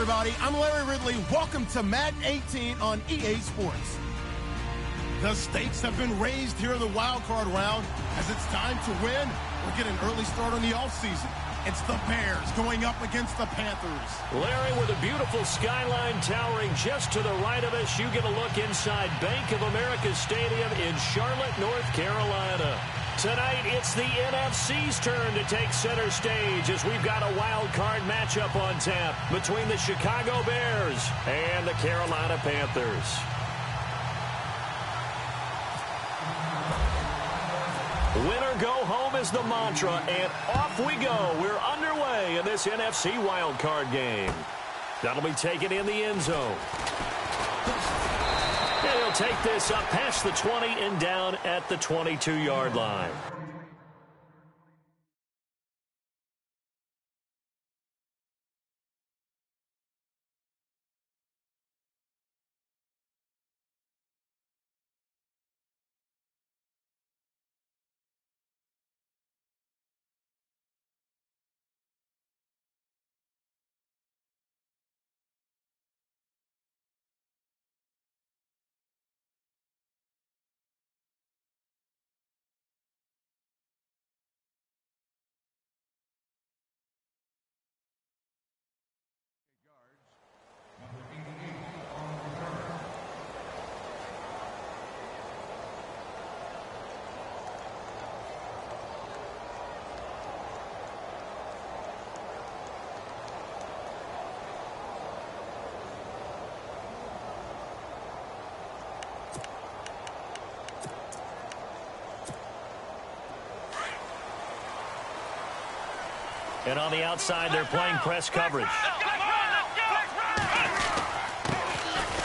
everybody. I'm Larry Ridley. Welcome to Madden 18 on EA Sports. The stakes have been raised here in the wild card round as it's time to win or get an early start on the offseason. It's the Bears going up against the Panthers. Larry, with a beautiful skyline towering just to the right of us, you get a look inside Bank of America Stadium in Charlotte, North Carolina. Tonight, it's the NFC's turn to take center stage as we've got a wild card matchup on tap between the Chicago Bears and the Carolina Panthers. Winner go home is the mantra, and off we go. We're underway in this NFC wildcard game. That'll be taken in the end zone. And he'll take this up past the 20 and down at the 22-yard line. And on the outside, they're playing press coverage.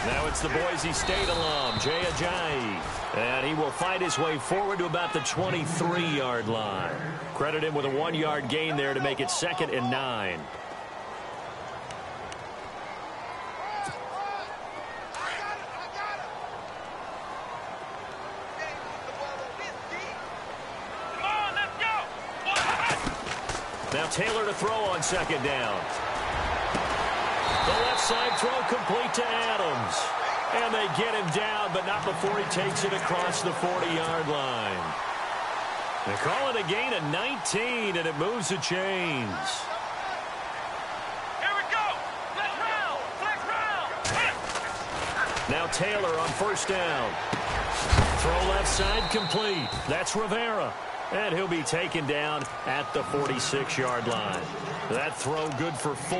Now it's the Boise State alum, Jay Ajayi. And he will fight his way forward to about the 23-yard line. Credit him with a 1-yard gain there to make it 2nd and 9. Now Taylor to throw on 2nd down. The left side throw complete to Adams. And they get him down, but not before he takes it across the 40-yard line. They call it a gain of 19, and it moves the chains. Here we go. Flex round. Now Taylor on 1st down. Throw left side complete. That's Rivera. And he'll be taken down at the 46-yard line. That throw good for 4.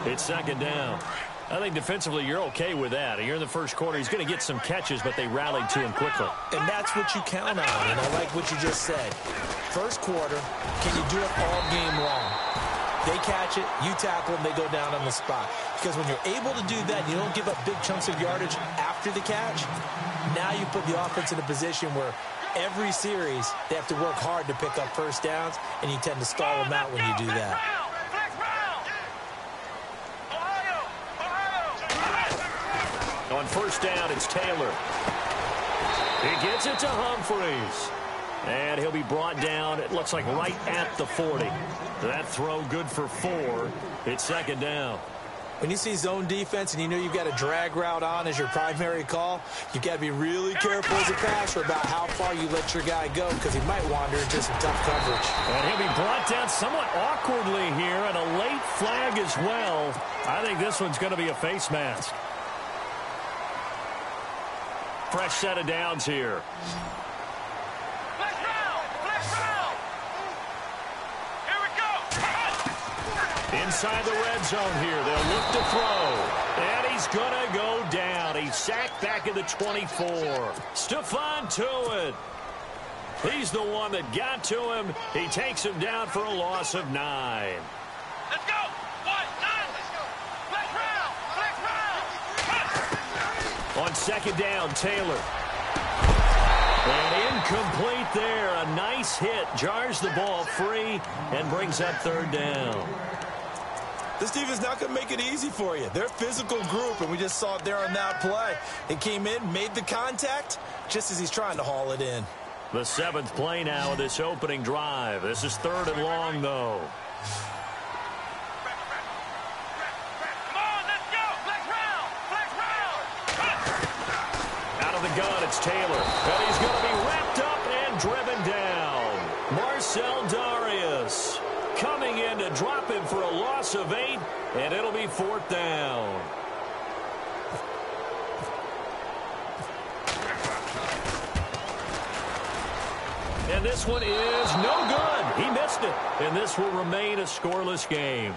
It's 2nd down. I think defensively you're okay with that. You're in the first quarter. He's going to get some catches, but they rallied to him quickly. And that's what you count on, and I like what you just said. First quarter, can you do it all game long? They catch it, you tackle them, they go down on the spot. Because when you're able to do that, you don't give up big chunks of yardage after the catch. Now you put the offense in a position where every series, they have to work hard to pick up first downs, and you tend to stall them out when you do that. On 1st down, it's Taylor. He gets it to Humphreys. And he'll be brought down, it looks like right at the 40. That throw good for 4. It's 2nd down. When you see zone defense and you know you've got a drag route on as your primary call, you've got to be really careful as a passer about how far you let your guy go because he might wander into some tough coverage. And he'll be brought down somewhat awkwardly here, and a late flag as well. I think this one's going to be a face mask. Fresh set of downs here. Flex round. Here we go. Inside the red zone here. They'll look to throw. And he's going to go down. He's sacked back at the 24. Stephon Tuitt. He's the one that got to him. He takes him down for a loss of 9. Let's go. 1, 9. Let's go. Flex round. On 2nd down, Taylor. And incomplete there. A nice hit. Jars the ball free and brings up 3rd down. This defense not going to make it easy for you. They're a physical group, and we just saw it there on that play. It came in, made the contact, just as he's trying to haul it in. The 7th play now of this opening drive. This is 3rd and long, though. Come on, it's Taylor. And he's going to be wrapped up and driven down. Marcel Darius coming in to drop him for a loss of 8, and it'll be 4th down. And this one is no good. He missed it. And this will remain a scoreless game.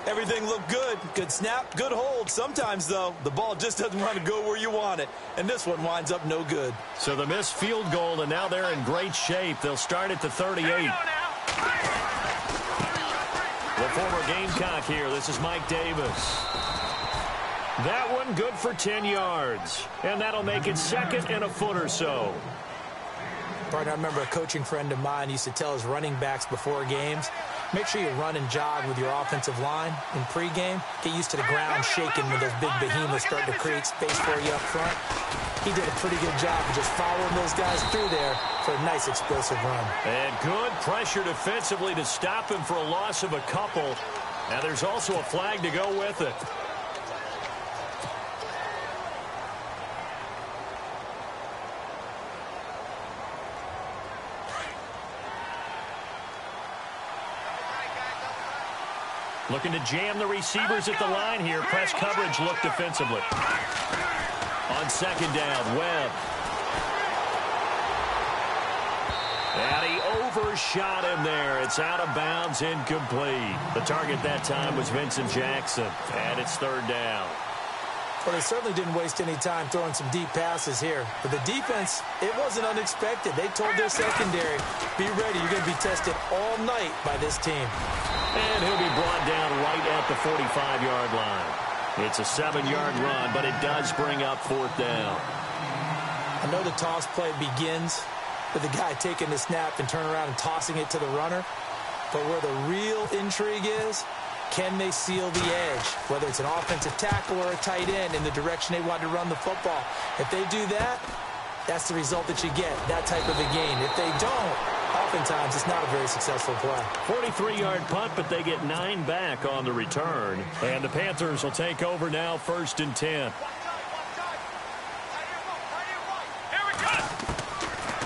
Everything looked good. Good snap, good hold. Sometimes, though, the ball just doesn't want to go where you want it. And this one winds up no good. So the missed field goal, and now they're in great shape. They'll start at the 38. The former Gamecock here. This is Mike Davis. That one good for 10 yards. And that'll make it 2nd and a foot or so. Partner, I remember a coaching friend of mine used to tell his running backs before games, make sure you run and jog with your offensive line in pregame. Get used to the ground shaking when those big behemoths start to create space for you up front. He did a pretty good job of just following those guys through there for a nice explosive run. And good pressure defensively to stop him for a loss of a couple. Now there's also a flag to go with it. Looking to jam the receivers at the line here. Press coverage look defensively. On 2nd down, Webb. And he overshot him there. It's out of bounds, incomplete. The target that time was Vincent Jackson. And it's 3rd down. Well, they certainly didn't waste any time throwing some deep passes here. But the defense, it wasn't unexpected. They told their secondary, be ready. You're going to be tested all night by this team. And he'll be brought down right at the 45-yard line. It's a 7-yard run, but it does bring up 4th down. I know the toss play begins with the guy taking the snap and turning around and tossing it to the runner. But where the real intrigue is, can they seal the edge, whether it's an offensive tackle or a tight end in the direction they want to run the football? If they do that, that's the result that you get, that type of a gain. If they don't, oftentimes it's not a very successful play. 43-yard punt, but they get 9 back on the return. And the Panthers will take over now, 1st and 10.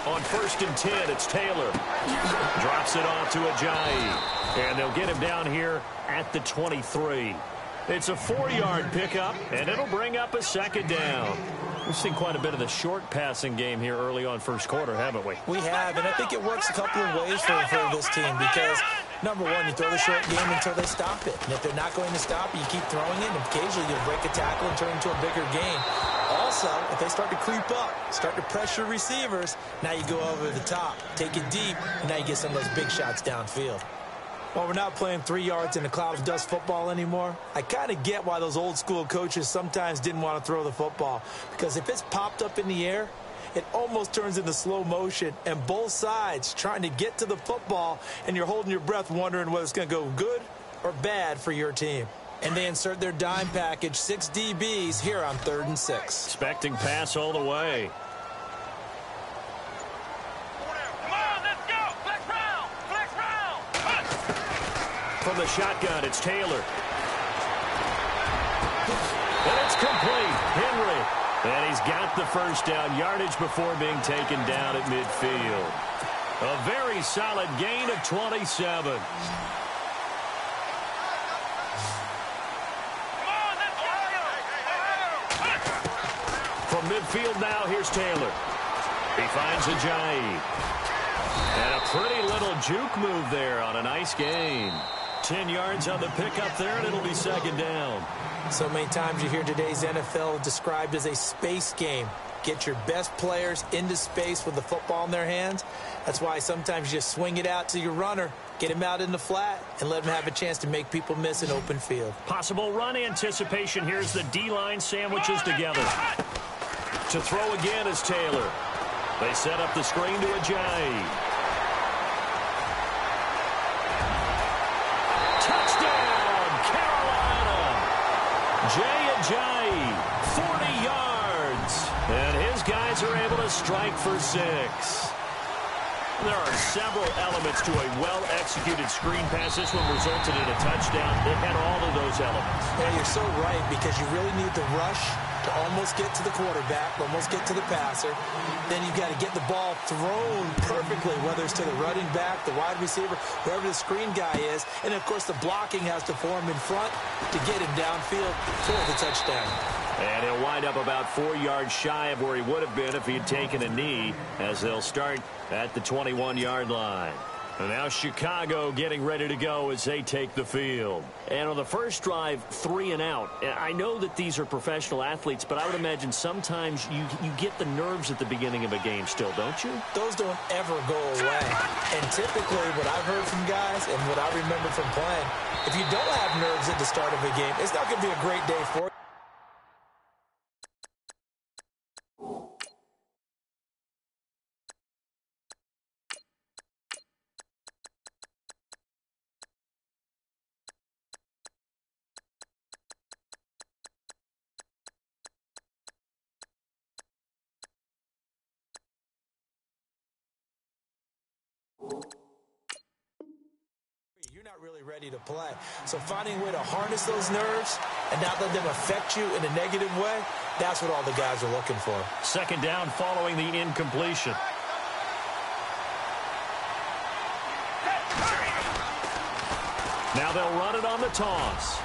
On 1st and 10, it's Taylor. Drops it off to Ajayi. And they'll get him down here at the 23. It's a 4-yard pickup, and it'll bring up a 2nd down. We've seen quite a bit of the short passing game here early on first quarter, haven't we? We have, and I think it works a couple of ways for this team because, number one, you throw the short game until they stop it. And if they're not going to stop it, you keep throwing it, and occasionally you'll break a tackle and turn it into a bigger gain. Also, if they start to creep up, start to pressure receivers, now you go over the top, take it deep, and now you get some of those big shots downfield. While we're not playing 3 yards in a cloud of dust football anymore, I kind of get why those old school coaches sometimes didn't want to throw the football. Because if it's popped up in the air, it almost turns into slow motion, and both sides trying to get to the football, and you're holding your breath wondering whether it's going to go good or bad for your team. And they insert their dime package, 6 DBs here on 3rd and 6. Expecting pass all the way. From the shotgun, it's Taylor. And it's complete. Henry. And he's got the 1st down yardage before being taken down at midfield. A very solid gain of 27. From midfield now, here's Taylor. He finds Ajayi. And a pretty little juke move there on a nice gain. 10 yards on the pickup there, and it'll be 2nd down. So many times you hear today's NFL described as a space game. Get your best players into space with the football in their hands. That's why sometimes you just swing it out to your runner, get him out in the flat, and let him have a chance to make people miss an open field. Possible run anticipation. Here's the D-line sandwiches together. To throw again is Taylor. They set up the screen to Ajayi. Ajayi, 40 yards. And his guys are able to strike for 6. There are several elements to a well-executed screen pass. This one resulted in a touchdown. It had all of those elements. Yeah, you're so right, because you really need the rush to almost get to the quarterback, almost get to the passer. Then you've got to get the ball thrown perfectly, whether it's to the running back, the wide receiver, whoever the screen guy is. And, of course, the blocking has to form in front to get him downfield for the touchdown. And he'll wind up about 4 yards shy of where he would have been if he had taken a knee, as they'll start at the 21-yard line. And now Chicago getting ready to go as they take the field. And on the first drive, 3 and out. I know that these are professional athletes, but I would imagine sometimes you get the nerves at the beginning of a game still, don't you? Those don't ever go away. And typically what I've heard from guys and what I remember from playing, if you don't have nerves at the start of a game, it's not going to be a great day for you. You're not really ready to play. So finding a way to harness those nerves and not let them affect you in a negative way, that's what all the guys are looking for. Second down following the incompletion. Now they'll run it on the toss.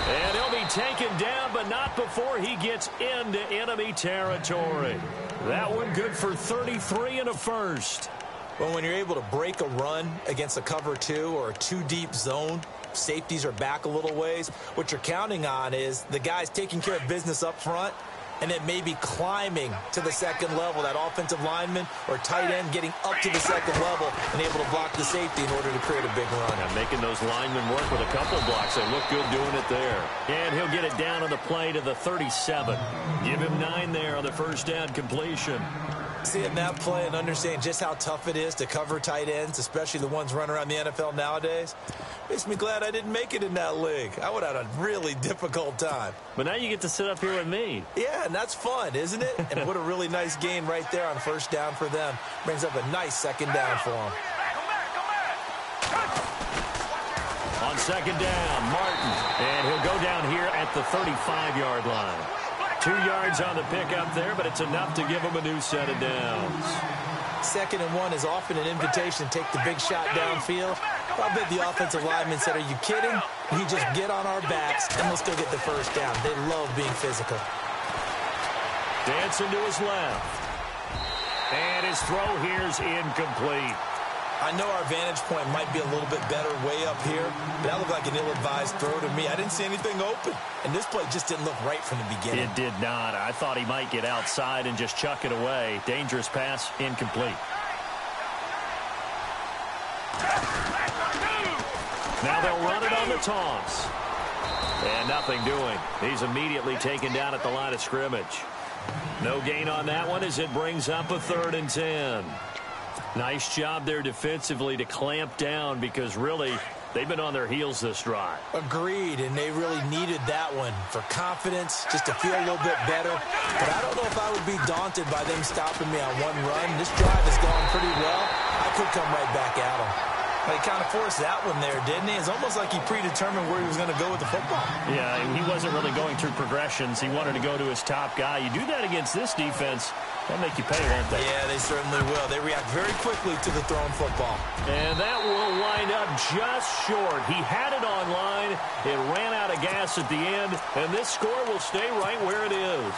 And he'll be taken down, but not before he gets into enemy territory. That one good for 33 and a first. Well, when you're able to break a run against a cover 2 or a 2-deep zone, safeties are back a little ways. What you're counting on is the guys taking care of business up front and then maybe climbing to the second level, that offensive lineman or tight end getting up to the second level and able to block the safety in order to create a big run. And making those linemen work with a couple blocks. They look good doing it there. And he'll get it down on the play to the 37. Give him 9 there on the first down completion. Seeing that play and understanding just how tough it is to cover tight ends, especially the ones running around the NFL nowadays, makes me glad I didn't make it in that league. I would have had a really difficult time. But now you get to sit up here with me. Yeah, and that's fun, isn't it? And what a really nice gain right there on first down for them. Brings up a nice second down for them. On second down, Martin. And he'll go down here at the 35-yard line. 2 yards on the pickup there, but it's enough to give him a new set of downs. 2nd and 1 is often an invitation to take the big shot downfield. I bet the offensive lineman said, are you kidding? You just get on our backs and let's go get the first down. They love being physical. Dancing to his left. And his throw here's incomplete. I know our vantage point might be a little bit better way up here, but that looked like an ill-advised throw to me. I didn't see anything open, and this play just didn't look right from the beginning. It did not. I thought he might get outside and just chuck it away. Dangerous pass, incomplete. Now they'll run it on the toss. And nothing doing. He's immediately taken down at the line of scrimmage. No gain on that one as it brings up a 3rd and 10. Nice job there defensively to clamp down because really they've been on their heels this drive. Agreed, and they really needed that one for confidence, just to feel a little bit better. But I don't know if I would be daunted by them stopping me on one run. This drive has gone pretty well. I could come right back at them. But he kind of forced that one there, didn't he? It's almost like he predetermined where he was going to go with the football. Yeah, he wasn't really going through progressions. He wanted to go to his top guy. You do that against this defense, they'll make you pay, won't they? Yeah, they certainly will. They react very quickly to the thrown football. And that will wind up just short. He had it on line. It ran out of gas at the end, and this score will stay right where it is.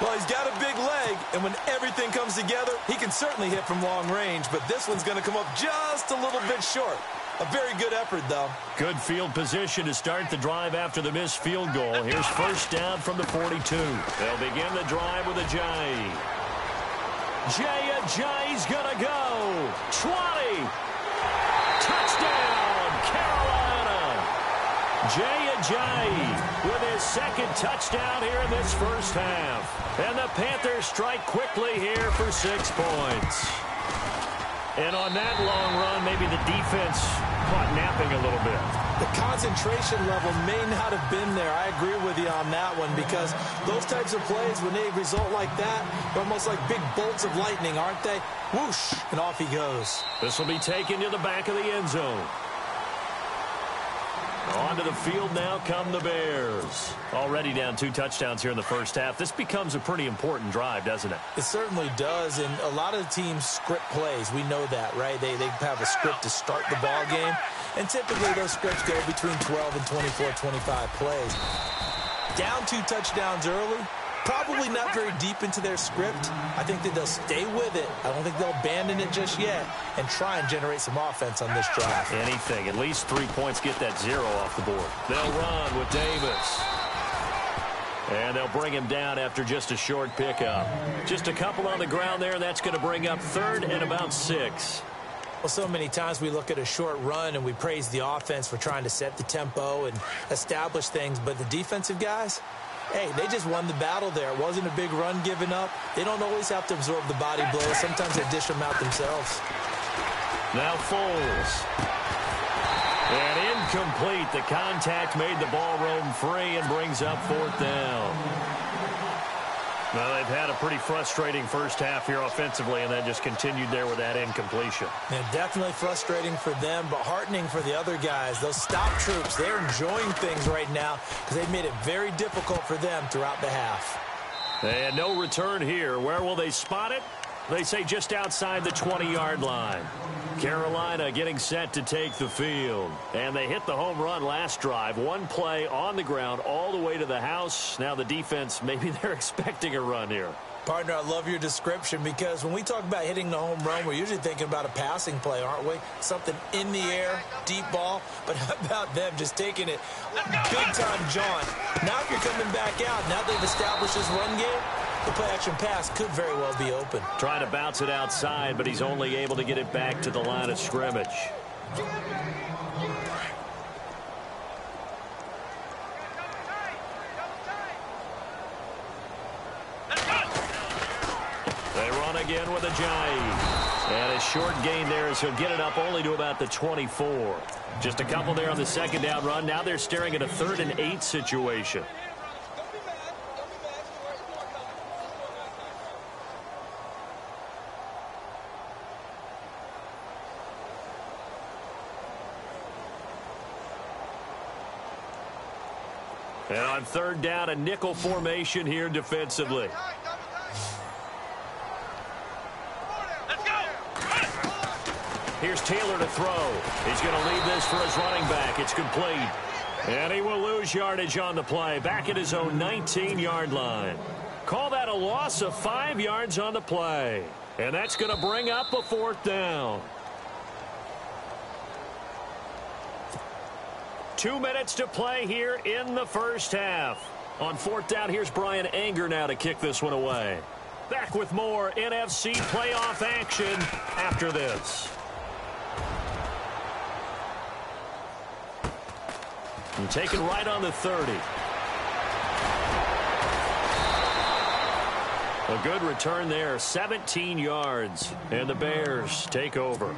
Well, he's got a big leg, and when everything comes together, he can certainly hit from long range, but this one's going to come up just a little bit short. A very good effort, though. Good field position to start the drive after the missed field goal. Here's first down from the 42. They'll begin the drive with Ajayi. Ajayi's going to go. 20. Touchdown, Carolina. Ajayi with his 2nd touchdown here in this first half. And the Panthers strike quickly here for 6 points. And on that long run, maybe the defense caught napping a little bit. The concentration level may not have been there. I agree with you on that one because those types of plays, when they result like that, they're almost like big bolts of lightning, aren't they? Whoosh, and off he goes. This will be taken to the back of the end zone. Onto the field now come the Bears. Already down 2 touchdowns here in the first half. This becomes a pretty important drive, doesn't it? It certainly does, and a lot of the teams script plays. We know that, right? They have a script to start the ball game, and typically those scripts go between 12 and 24, 25 plays. Down 2 touchdowns early, probably not very deep into their script. I think that they'll stay with it. I don't think they'll abandon it just yet and try and generate some offense on this drive. Anything. At least 3 points, get that 0 off the board. They'll run with Davis. And they'll bring him down after just a short pickup. Just a couple on the ground there. That's going to bring up 3rd and about 6. Well, so many times we look at a short run and we praise the offense for trying to set the tempo and establish things, but the defensive guys, hey, they just won the battle there. It wasn't a big run given up. They don't always have to absorb the body blows. Sometimes they dish them out themselves. Now Foles. And incomplete. The contact made the ball roam free and brings up 4th down. Well, they've had a pretty frustrating first half here offensively, and that just continued there with that incompletion. Yeah, definitely frustrating for them, but heartening for the other guys. Those stop troops, they're enjoying things right now because they've made it very difficult for them throughout the half. And no return here. Where will they spot it? They say just outside the 20-yard line. Carolina getting set to take the field. And they hit the home run last drive. 1 play on the ground all the way to the house. Now the defense, maybe they're expecting a run here. Partner, I love your description because when we talk about hitting the home run, we're usually thinking about a passing play, aren't we? Something in the air, deep ball. But how about them just taking it big-time jaunt? Now if you're coming back out, now they've established this run game, the play-action pass could very well be open. Trying to bounce it outside, but he's only able to get it back to the line of scrimmage. They run again with Ajayi. And a short gain there as he'll get it up only to about the 24. Just a couple there on the 2nd down run. Now they're staring at a 3rd and 8 situation. And on 3rd down, a nickel formation here defensively. Here's Taylor to throw. He's going to leave this for his running back. It's complete. And he will lose yardage on the play. Back at his own 19-yard line. Call that a loss of 5 yards on the play. And that's going to bring up a 4th down. 2 minutes to play here in the first half. On 4th down, here's Brian Anger now to kick this one away. Back with more NFC playoff action after this. And taken right on the 30. A good return there, 17 yards. And the Bears take over.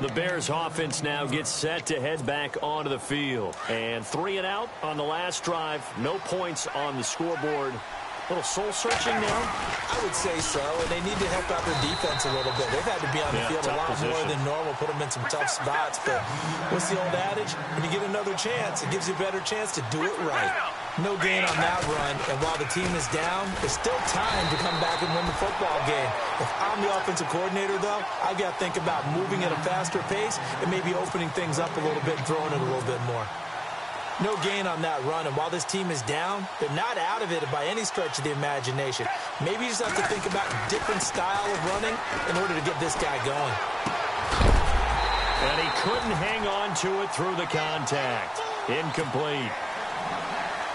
The Bears offense now gets set to head back onto the field. And 3 and out on the last drive. No points on the scoreboard. A little soul-searching now? I would say so, and they need to help out their defense a little bit. They've had to be on the field a lot more than normal, put them in some tough spots. But what's the old adage? When you get another chance, it gives you a better chance to do it right. No gain on that run, and while the team is down, there's still time to come back and win the football game. If I'm the offensive coordinator, though, I've got to think about moving at a faster pace and maybe opening things up a little bit and throwing it a little bit more. No gain on that run, and while this team is down, they're not out of it by any stretch of the imagination. Maybe you just have to think about a different style of running in order to get this guy going. And he couldn't hang on to it through the contact. Incomplete.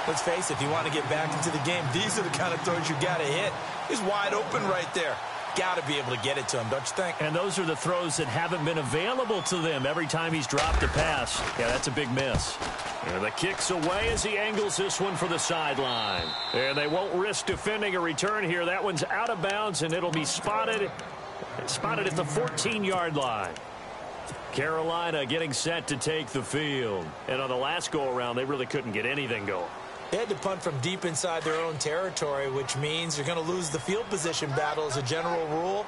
Let's face it, if you want to get back into the game, these are the kind of throws you got to hit. He's wide open right there. Got to be able to get it to him, don't you think? And those are the throws that haven't been available to them every time he's dropped a pass. Yeah, that's a big miss. And the kick's away as he angles this one for the sideline. And they won't risk defending a return here. That one's out of bounds, and it'll be spotted at the 14-yard line. Carolina getting set to take the field. And on the last go-around, they really couldn't get anything going. They had to punt from deep inside their own territory, which means you're going to lose the field position battle as a general rule.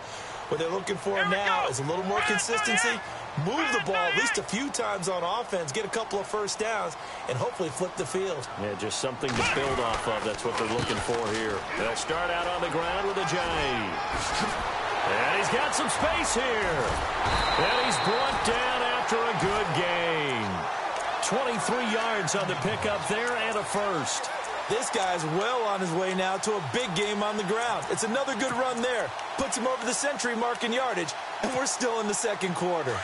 What they're looking for now is a little more consistency, move the ball at least a few times on offense, get a couple of first downs, and hopefully flip the field. Yeah, just something to build off of. That's what they're looking for here. They'll start out on the ground with a J. And he's got some space here. And he's brought down after a good gain. 23 yards on the pickup there and a first. This guy's well on his way now to a big game on the ground. It's another good run there. Puts him over the century mark in yardage, and we're still in the second quarter.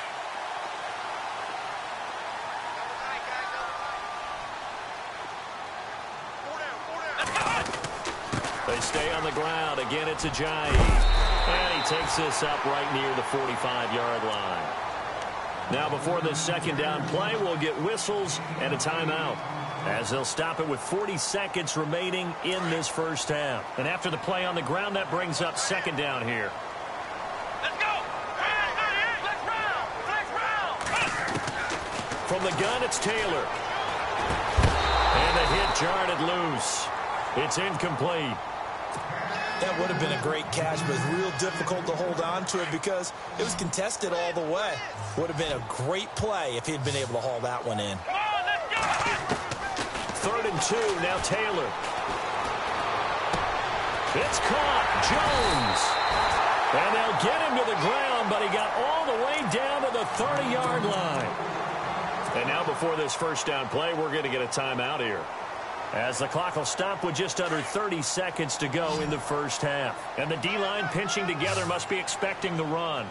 They stay on the ground. Again, it's Ajayi. And he takes this up right near the 45-yard line. Now, before this second down play, we'll get whistles and a timeout, as they'll stop it with 40 seconds remaining in this first half. And after the play on the ground, that brings up second down here. Let's go. Let's round. Let's round. From the gun, it's Taylor. And the hit jarred it loose. It's incomplete. That would have been a great catch, but it's real difficult to hold on to it because it was contested all the way. Would have been a great play if he'd been able to haul that one in. Come on, let's go. 3rd and 2, now Taylor. It's caught, Jones. And they'll get him to the ground, but he got all the way down to the 30-yard line. And now before this first down play, we're going to get a timeout here, as the clock will stop with just under 30 seconds to go in the first half. And the D-line pinching together must be expecting the run.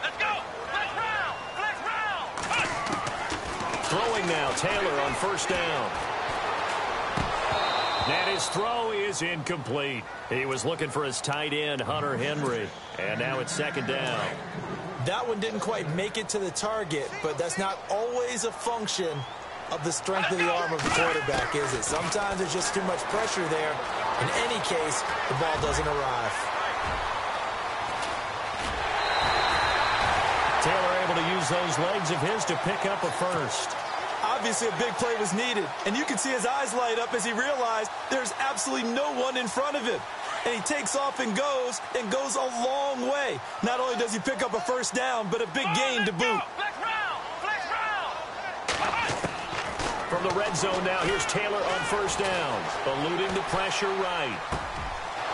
Let's go. Let's round. Let's round. Throwing now, Taylor on first down. And his throw is incomplete. He was looking for his tight end, Hunter Henry. And now it's second down. That one didn't quite make it to the target, but that's not always a function of the strength of the arm of the quarterback, is it? Sometimes there's just too much pressure there. In any case, the ball doesn't arrive. Taylor able to use those legs of his to pick up a first. Obviously, a big play was needed, and you can see his eyes light up as he realized there's absolutely no one in front of him. And he takes off and goes a long way. Not only does he pick up a first down, but a big gain to boot. Let's round. Let's round. From the red zone now, here's Taylor on first down. Eluding the pressure right.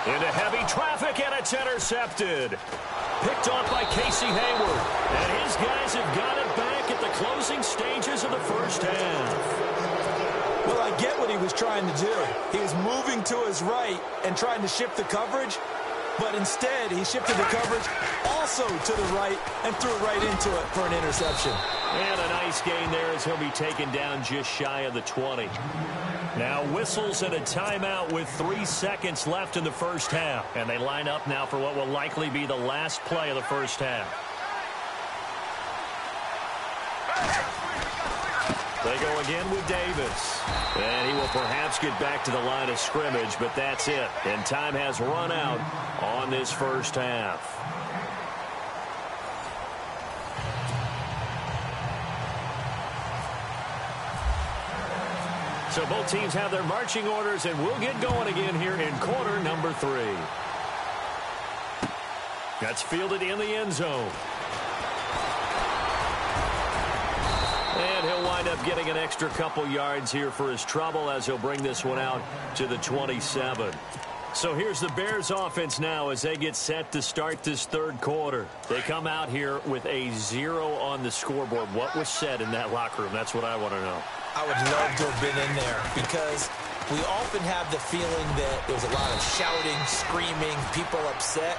Into heavy traffic, and it's intercepted. Picked off by Casey Hayward. And his guys have got it back at the closing stages of the first half. Well, I get what he was trying to do. He was moving to his right and trying to shift the coverage, but instead he shifted the coverage also to the right and threw it right into it for an interception. And a nice gain there as he'll be taken down just shy of the 20. Now whistles and a timeout with 3 seconds left in the first half. And they line up now for what will likely be the last play of the first half. They go again with Davis. And he will perhaps get back to the line of scrimmage, but that's it. And time has run out on this first half. So both teams have their marching orders, and we'll get going again here in quarter number 3. That's fielded in the end zone. And he'll wind up getting an extra couple yards here for his trouble as he'll bring this one out to the 27. So here's the Bears offense now as they get set to start this third quarter. They come out here with a 0 on the scoreboard. What was said in that locker room? That's what I want to know. I would love to have been in there because we often have the feeling that there's a lot of shouting, screaming, people upset.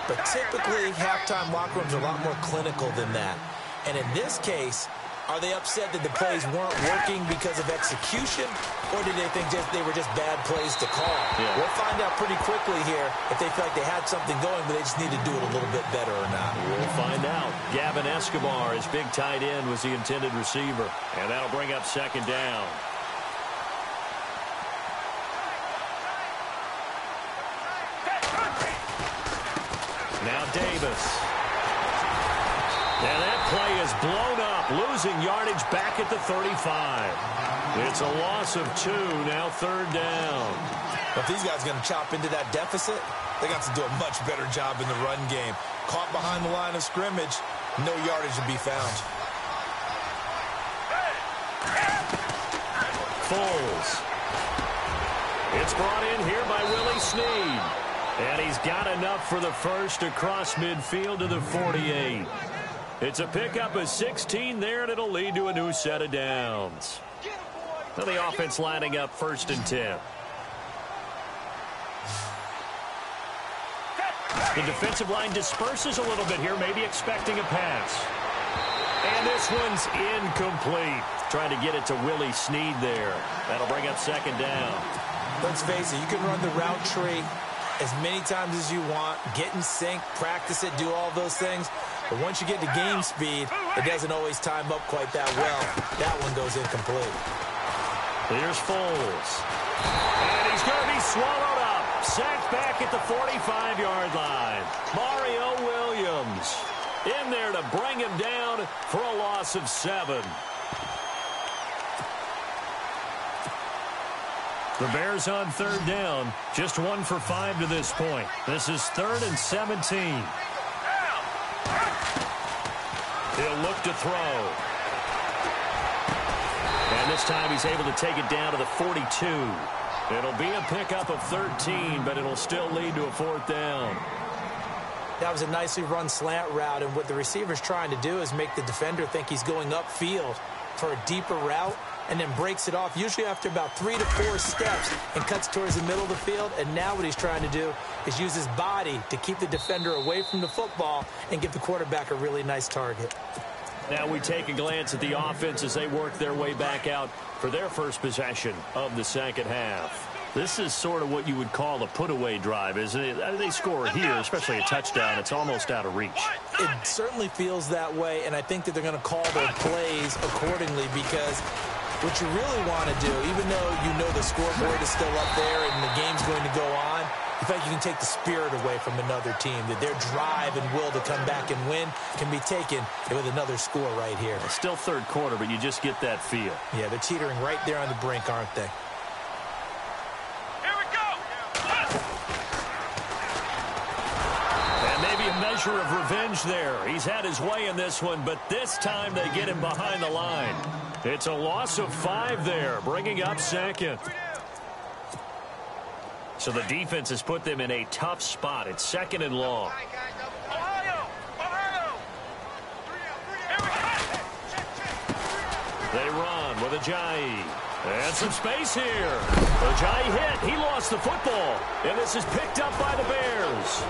But typically, halftime locker rooms are a lot more clinical than that. And in this case, are they upset that the plays weren't working because of execution, or did they think they were just bad plays to call? Yeah. We'll find out pretty quickly here if they feel like they had something going, but they just need to do it a little bit better or not. We'll find out. Gavin Escobar, his big tight end, was the intended receiver. And that'll bring up second down. Now Davis. And that play is blown up, losing yardage back at the 35. It's a loss of 2, now third down. If these guys are going to chop into that deficit, they got to do a much better job in the run game. Caught behind the line of scrimmage, No yardage to be found. Foles. It's brought in here by Willie Snead. And he's got enough for the first across midfield to the 48. It's a pickup of 16 there, and it'll lead to a new set of downs. Now the offense lining up 1st and 10. The defensive line disperses a little bit here, maybe expecting a pass. And this one's incomplete. Trying to get it to Willie Snead there. That'll bring up 2nd down. Let's face it, you can run the route tree as many times as you want, get in sync, practice it, do all those things. But once you get to game speed, it doesn't always time up quite that well. That one goes incomplete. Here's Foles. And he's going to be swallowed up. Sacked back at the 45-yard line. Mario Williams in there to bring him down for a loss of 7. The Bears on 3rd down, just 1 for 5 to this point. This is 3rd and 17. He'll look to throw. And this time he's able to take it down to the 42. It'll be a pickup of 13, but it'll still lead to a 4th down. That was a nicely run slant route, and what the receiver's trying to do is make the defender think he's going upfield for a deeper route, and then breaks it off, usually after about 3 to 4 steps, and cuts towards the middle of the field. And now what he's trying to do is use his body to keep the defender away from the football and give the quarterback a really nice target. Now we take a glance at the offense as they work their way back out for their first possession of the 2nd half. This is sort of what you would call a put-away drive, isn't it? They score here, especially a touchdown. It's almost out of reach. It certainly feels that way, and I think that they're going to call their plays accordingly, because what you really want to do, even though you know the scoreboard is still up there and the game's going to go on, you feel like you can take the spirit away from another team, that their drive and will to come back and win can be taken with another score right here. It's still 3rd quarter, but you just get that feel. Yeah, they're teetering right there on the brink, aren't they? Here we go. And maybe a measure of revenge there. He's had his way in this one, but this time they get him behind the line. It's a loss of 5 there, bringing up 2nd. So the defense has put them in a tough spot. It's 2nd and long. Ohio! They run with Ajayi. And some space here. Ajayi hit. He lost the football. And this is picked up by the Bears.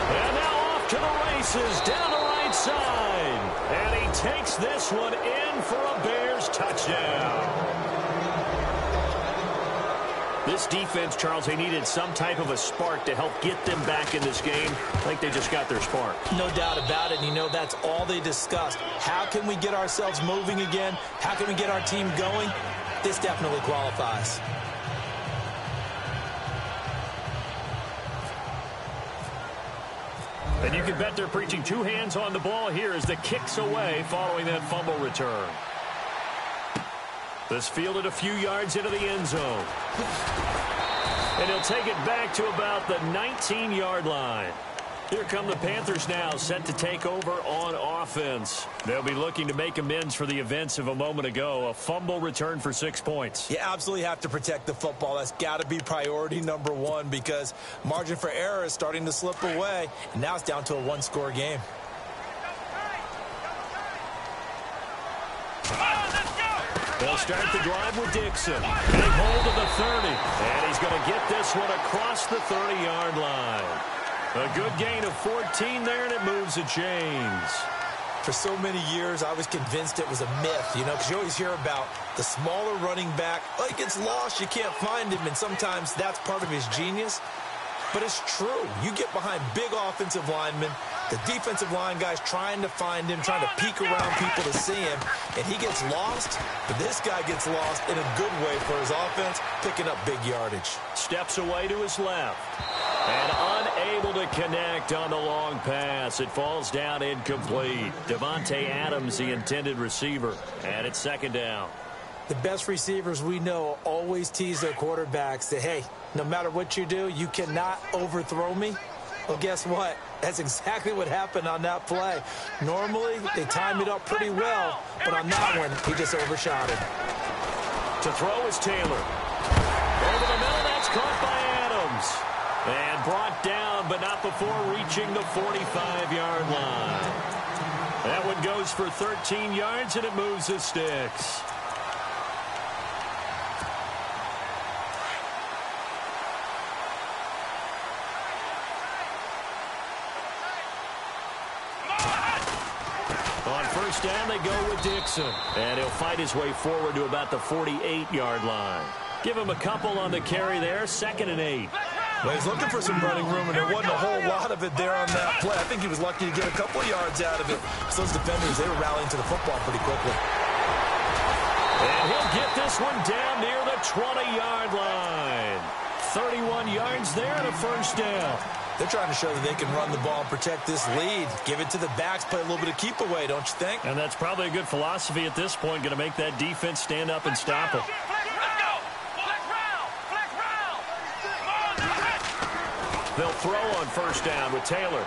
And now off to the races down the right side. And he takes this one in for a Bears touchdown. This defense, Charles, they needed some type of a spark to help get them back in this game. I think they just got their spark. No doubt about it. And you know, that's all they discussed. How can we get ourselves moving again? How can we get our team going? This definitely qualifies. And you can bet they're preaching 2 hands on the ball here as the kick's away following that fumble return. This fielded a few yards into the end zone. And he'll take it back to about the 19-yard line. Here come the Panthers now, set to take over on offense. They'll be looking to make amends for the events of a moment ago. A fumble return for 6 points. You absolutely have to protect the football. That's got to be priority number 1, because margin for error is starting to slip away. And now it's down to a 1-score game. They'll start the drive with Dixon. Big hold of the 30. And he's going to get this one across the 30-yard line. A good gain of 14 there, and it moves the chains. For so many years, I was convinced it was a myth, you know, because you always hear about the smaller running back. Oh, he gets lost, you can't find him, and sometimes that's part of his genius. But it's true. You get behind big offensive linemen, the defensive line guys trying to find him, trying to peek around people to see him, and he gets lost, but this guy gets lost in a good way for his offense, picking up big yardage. Steps away to his left. And unable to connect on the long pass. It falls down incomplete. Devontae Adams, the intended receiver. And it's 2nd down. The best receivers we know always tease their quarterbacks that, hey, no matter what you do, you cannot overthrow me. Well, guess what? That's exactly what happened on that play. Normally, they time it up pretty well, but on that one, he just overshot it. To throw is Taylor. Over the middle, that's caught by Adams. And brought down, but not before reaching the 45-yard line. That one goes for 13 yards, and it moves the sticks. On first down, they go with Dixon. And he'll fight his way forward to about the 48-yard line. Give him a couple on the carry there, 2nd and 8. Well, he's looking for some running room, and there wasn't a whole lot of it there on that play. I think he was lucky to get a couple of yards out of it. So those defenders, they were rallying to the football pretty quickly. And he'll get this one down near the 20-yard line. 31 yards there and a first down. They're trying to show that they can run the ball and protect this lead. Give it to the backs, play a little bit of keep away, don't you think? And that's probably a good philosophy at this point, going to make that defense stand up and stop them. They'll throw on first down with Taylor.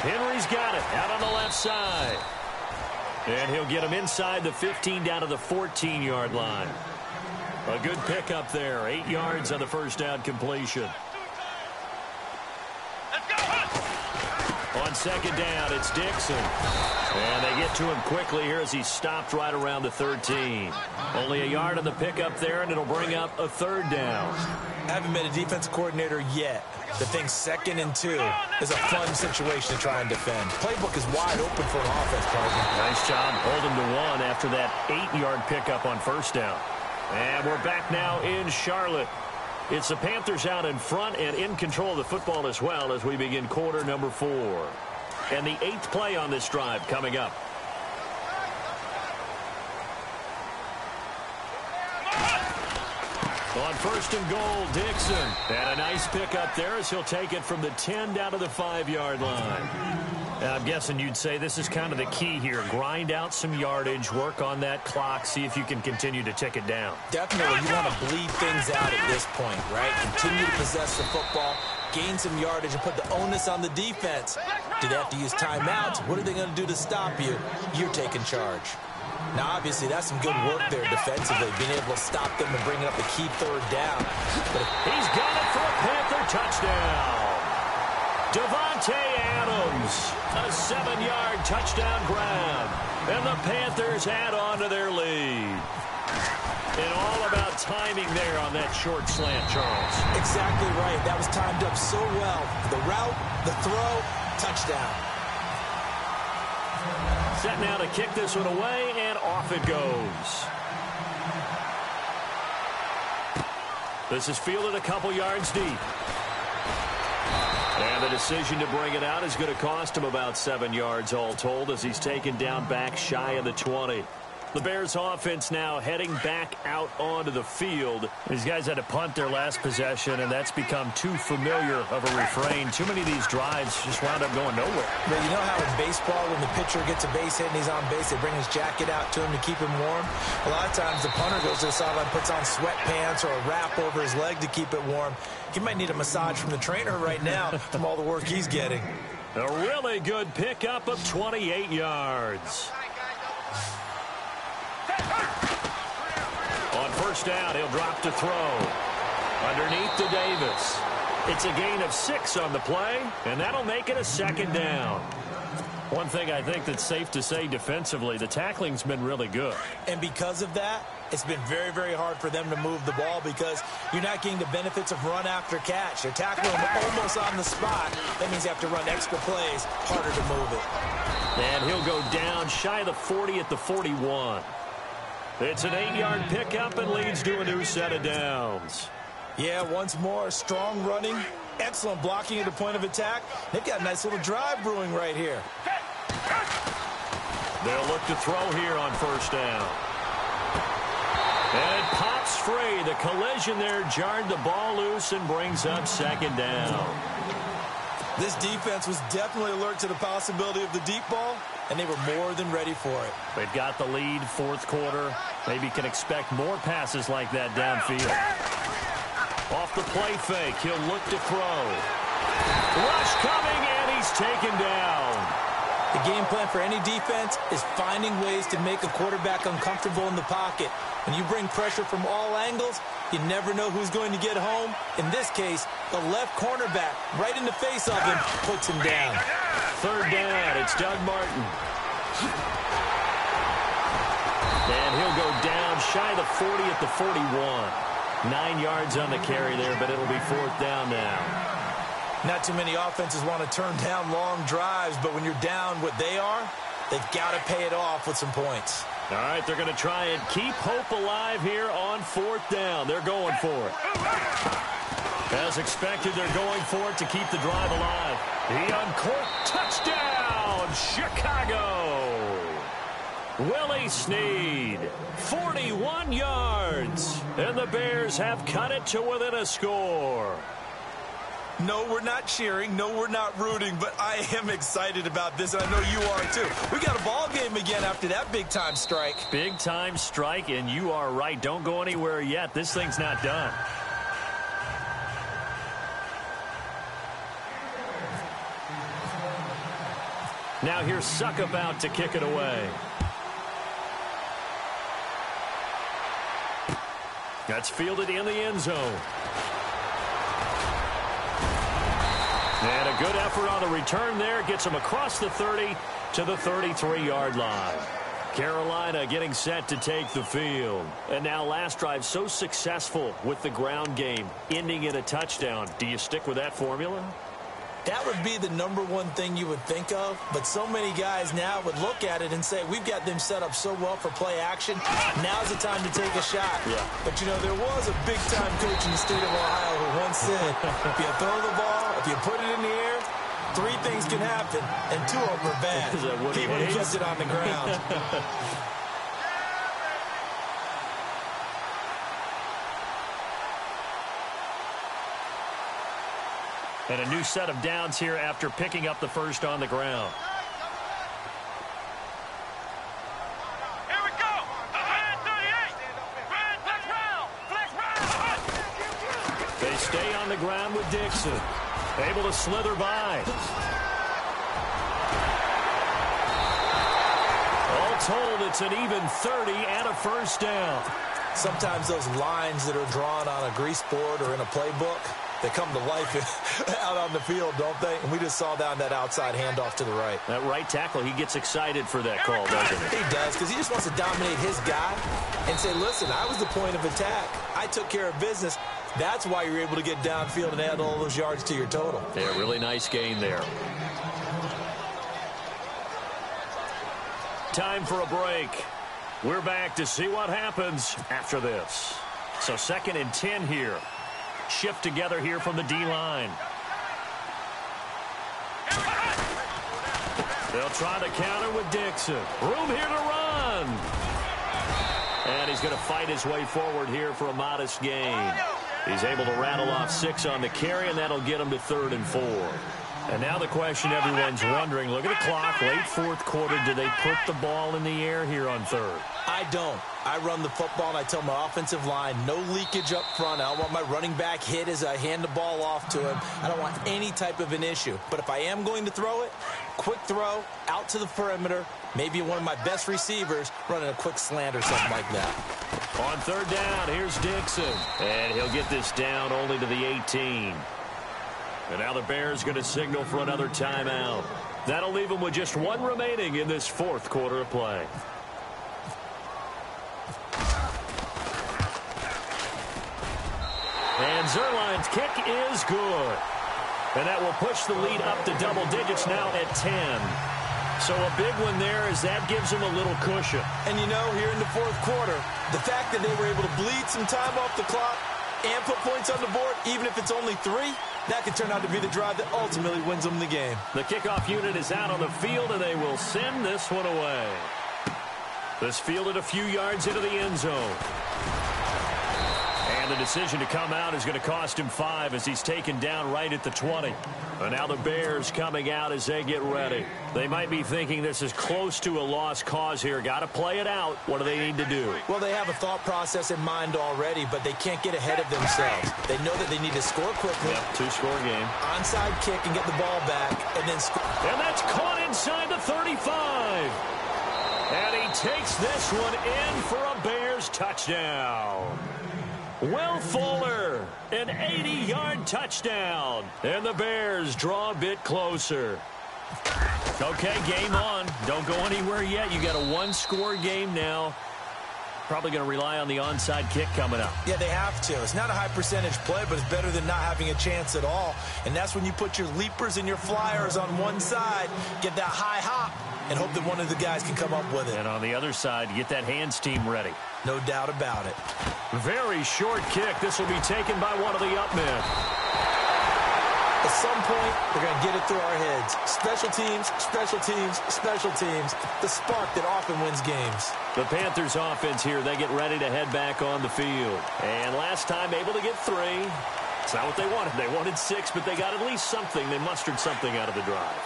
Henry's got it out on the left side. And he'll get him inside the 15 down to the 14-yard line. A good pickup there. 8 yards on the first down completion. On second down, it's Dixon. And they get to him quickly here as he's stopped right around the 13. Only a yard on the pickup there, and it'll bring up a 3rd down. I haven't been a defensive coordinator yet. The thing 2nd and 2 is a fun situation to try and defend. Playbook is wide open for an offense, partner. Nice job holding to 1 after that 8-yard pickup on first down. And we're back now in Charlotte. It's the Panthers out in front and in control of the football as well as we begin quarter number 4. And the 8th play on this drive coming up. On first and goal, Dixon. And a nice pickup there as he'll take it from the 10 down to the 5-yard line. I'm guessing you'd say this is kind of the key here. Grind out some yardage, work on that clock, see if you can continue to tick it down. Definitely. You want to bleed things out at this point, right? Continue to possess the football, gain some yardage, and put the onus on the defense. Do they have to use timeouts? What are they going to do to stop you? You're taking charge. Now, obviously, that's some good work there defensively, being able to stop them and bringing up the key 3rd down. But he's got it for a Panther touchdown. Davante Adams, a 7-yard touchdown grab. And the Panthers add on to their lead. And all about timing there on that short slant, Charles. Exactly right. That was timed up so well. The route, the throw, touchdown. Set now to kick this one away, and off it goes. This is fielded a couple yards deep. And the decision to bring it out is going to cost him about 7 yards all told as he's taken down back shy of the 20. The Bears offense now heading back out onto the field. These guys had to punt their last possession, and that's become too familiar of a refrain. Too many of these drives just wound up going nowhere. But you know how in baseball, when the pitcher gets a base hit and he's on base, they bring his jacket out to him to keep him warm? A lot of times the punter goes to the sideline, puts on sweatpants or a wrap over his leg to keep it warm. He might need a massage from the trainer right now from all the work he's getting. A really good pickup of 28 yards. On first down, he'll drop to throw. Underneath to Davis. It's a gain of 6 on the play, and that'll make it a 2nd down. One thing I think that's safe to say defensively, the tackling's been really good. And because of that, it's been very, very hard for them to move the ball because you're not getting the benefits of run after catch. They're tackling them almost on the spot. That means you have to run extra plays, harder to move it. And he'll go down shy of the 40 at the 41. It's an 8-yard pickup and leads to a new set of downs. Yeah, once more, strong running, excellent blocking at the point of attack. They've got a nice little drive brewing right here. They'll look to throw here on first down. And it pops free. The collision there jarred the ball loose and brings up 2nd down. This defense was definitely alert to the possibility of the deep ball, and they were more than ready for it. They've got the lead, 4th quarter. Maybe can expect more passes like that downfield. Off the play fake, he'll look to throw. Rush coming, and he's taken down. The game plan for any defense is finding ways to make a quarterback uncomfortable in the pocket. When you bring pressure from all angles, you never know who's going to get home. In this case, the left cornerback, right in the face of him, puts him down. Third down, it's Doug Martin. And he'll go down shy of the 40 at the 41. 9 yards on the carry there, but it'll be fourth down now. Not too many offenses want to turn down long drives, but when you're down what they are, they've got to pay it off with some points. All right, they're going to try and keep hope alive here on fourth down. They're going for it. As expected, they're going for it to keep the drive alive. He uncorked. Touchdown, Chicago. Willie Snead, 41 yards. And the Bears have cut it to within a score. No, we're not cheering. No, we're not rooting, but I am excited about this, and I know you are too. We got a ball game again after that big-time strike. Big-time strike, and you are right. Don't go anywhere yet. This thing's not done. Now here's Suckup out to kick it away. That's fielded in the end zone. And a good effort on the return there. Gets him across the 30 to the 33-yard line. Carolina getting set to take the field. And now last drive so successful with the ground game, ending in a touchdown. Do you stick with that formula? That would be the number one thing you would think of, but so many guys now would look at it and say, we've got them set up so well for play action. Now's the time to take a shot. Yeah. But, you know, there was a big-time coach in the state of Ohio who once said, if you throw the ball, if you put it in the air, 3 things can happen, and 2 of them are bad. He would have kept it on the ground. And a new set of downs here after picking up the first on the ground. Here we go. Red 38. Red flex round. Flex round. They stay on the ground with Dixon. Able to slither by. All told, it's an even 30 and a first down. Sometimes those lines that are drawn on a grease board or in a playbook, they come to life out on the field, don't they? And we just saw down that outside handoff to the right. That right tackle, he gets excited for that call, doesn't he? He does, because he just wants to dominate his guy and say, listen, I was the point of attack. I took care of business. That's why you're able to get downfield and add all those yards to your total. Yeah, really nice gain there. Time for a break. We're back to see what happens after this. So 2nd and 10 here. Shift together here from the D-line. They'll try to counter with Dixon. Room here to run. And he's going to fight his way forward here for a modest gain. He's able to rattle off 6 on the carry, and that'll get him to 3rd and 4. And now the question everyone's wondering, look at the clock, late 4th quarter, do they put the ball in the air here on 3rd? I don't. I run the football, and I tell my offensive line, no leakage up front. I don't want my running back hit as I hand the ball off to him. I don't want any type of an issue. But if I am going to throw it, quick throw, out to the perimeter, maybe one of my best receivers running a quick slant or something like that. On 3rd down, here's Dixon. And he'll get this down only to the 18. And now the Bears going to signal for another timeout. That'll leave them with just 1 remaining in this 4th quarter of play. And Zerline's kick is good. And that will push the lead up to double digits now at 10. So a big one there as that gives them a little cushion. And you know, here in the 4th quarter, the fact that they were able to bleed some time off the clock and put points on the board, even if it's only 3, that could turn out to be the drive that ultimately wins them the game. The kickoff unit is out on the field, and they will send this one away. This fielded a few yards into the end zone. And And the decision to come out is going to cost him 5 as he's taken down right at the 20. And now the Bears coming out as they get ready. They might be thinking this is close to a lost cause here. Got to play it out. What do they need to do? Well, they have a thought process in mind already, but they can't get ahead of themselves. They know that they need to score quickly. Yep, 2-score game. Onside kick and get the ball back, and then score. And that's caught inside the 35. And he takes this one in for a Bears touchdown. Will Fuller, an 80-yard touchdown. And the Bears draw a bit closer. Okay, game on. Don't go anywhere yet. You got a 1-score game now. Probably going to rely on the onside kick coming up. Yeah, they have to. It's not a high-percentage play, but it's better than not having a chance at all. And that's when you put your leapers and your flyers on one side, get that high hop, and hope that one of the guys can come up with it. And on the other side, get that hands team ready. No doubt about it. Very short kick. This will be taken by one of the up men. At some point, we're going to get it through our heads. Special teams, special teams, special teams. The spark that often wins games. The Panthers offense here, they get ready to head back on the field. And last time, able to get 3. It's not what they wanted. They wanted 6, but they got at least something. They mustered something out of the drive.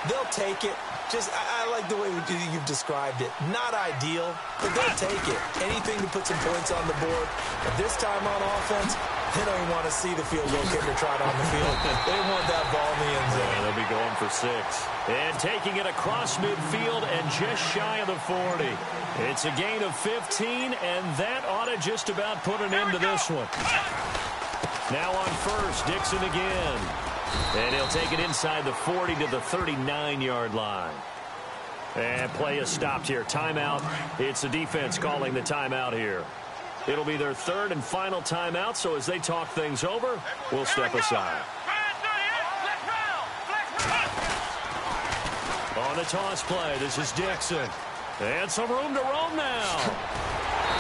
They'll take it. Just, I like the way you've described it. Not ideal, but they'll take it. Anything to put some points on the board. But this time on offense, they don't even want to see the field goal kicker trot on the field. They want that ball in the end zone. Yeah, they'll be going for 6. And taking it across midfield and just shy of the 40. It's a gain of 15, and that ought to just about put an end to this one. Now on first, Dixon again. And he'll take it inside the 40 to the 39-yard line. And play is stopped here. Timeout. It's the defense calling the timeout here. It'll be their 3rd and final timeout, so as they talk things over, we'll step aside. On the toss play, this is Dixon. And some room to roam now.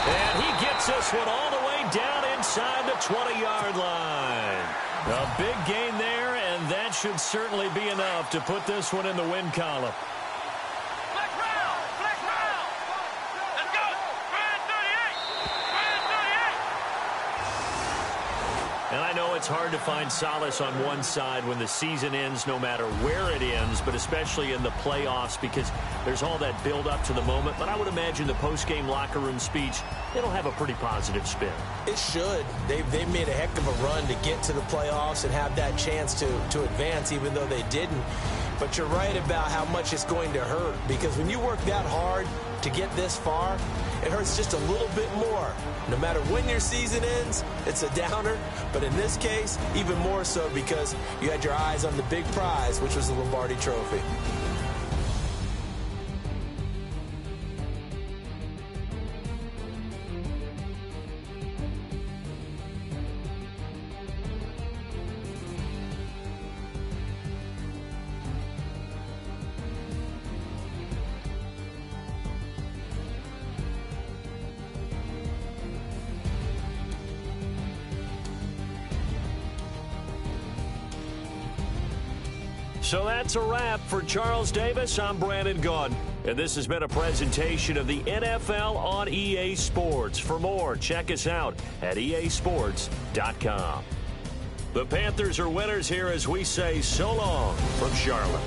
And he gets this one all the way down inside the 20-yard line. A big gain there, and that should certainly be enough to put this one in the win column. Flex round! Let's go! Grand 38! And I know it's hard to find solace on one side when the season ends, no matter where it ends, but especially in the playoffs, because there's all that build up to the moment. But I would imagine the post-game locker room speech, it'll have a pretty positive spin. It should. They've made a heck of a run to get to the playoffs and have that chance to advance, even though they didn't. But you're right about how much it's going to hurt, because when you work that hard to get this far, it hurts just a little bit more. No matter when your season ends, it's a downer. But in this case, even more so because you had your eyes on the big prize, which was the Lombardi Trophy. So that's a wrap for Charles Davis. I'm Brandon Gaudin, and this has been a presentation of the NFL on EA Sports. For more, check us out at easports.com. The Panthers are winners here as we say so long from Charlotte.